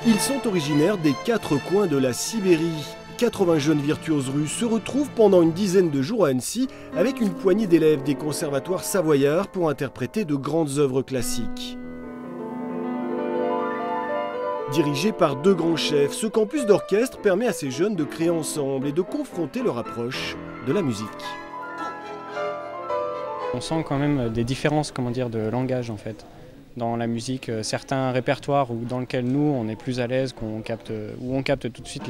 Ils sont originaires des 4 coins de la Sibérie. 80 jeunes virtuoses russes se retrouvent pendant une dizaine de jours à Annecy avec une poignée d'élèves des conservatoires savoyards pour interpréter de grandes œuvres classiques. Dirigé par 2 grands chefs, ce campus d'orchestre permet à ces jeunes de créer ensemble et de confronter leur approche de la musique. On sent quand même des différences, de langage en fait. Dans la musique, certains répertoires dans lesquels nous on est plus à l'aise, où on capte tout de suite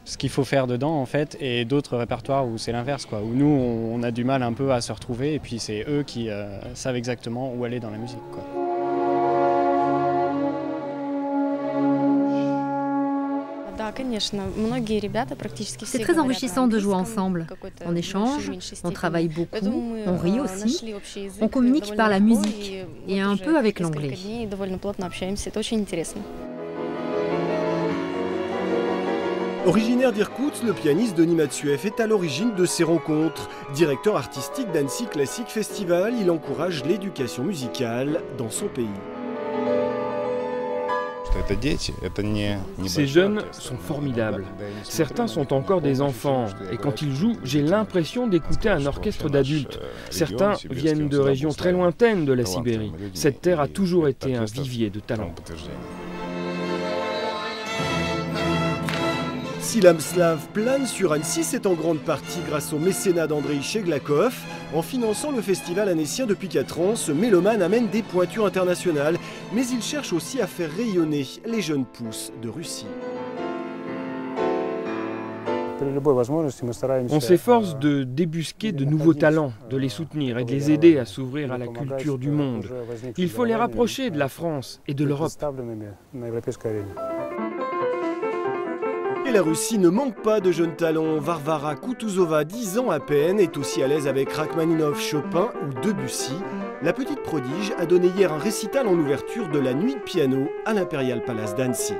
ce qu'il faut faire dedans en fait, et d'autres répertoires où c'est l'inverse, où nous on a du mal un peu à se retrouver et puis c'est eux qui savent exactement où aller dans la musique, C'est très enrichissant de jouer ensemble. On échange, on travaille beaucoup, on rit aussi, on communique par la musique et un peu avec l'anglais. Originaire d'Irkoutsk, le pianiste Denis Matsuev est à l'origine de ces rencontres. Directeur artistique d'Annecy Classic Festival, il encourage l'éducation musicale dans son pays. Ces jeunes sont formidables. Certains sont encore des enfants et quand ils jouent, j'ai l'impression d'écouter un orchestre d'adultes. Certains viennent de régions très lointaines de la Sibérie. Cette terre a toujours été un vivier de talents. Si l'âme slave plane sur Annecy, c'est en grande partie grâce au mécénat d'Andrei Cheglakov. En finançant le festival annécien depuis 4 ans, ce mélomane amène des pointures internationales, mais il cherche aussi à faire rayonner les jeunes pousses de Russie. On s'efforce de débusquer de nouveaux talents, de les soutenir et de les aider à s'ouvrir à la culture du monde. Il faut les rapprocher de la France et de l'Europe. Et la Russie ne manque pas de jeunes talents. Varvara Kutuzova, 10 ans à peine, est aussi à l'aise avec Rachmaninov, Chopin ou Debussy. La petite prodige a donné hier un récital en ouverture de la nuit de piano à l'Imperial Palace d'Annecy.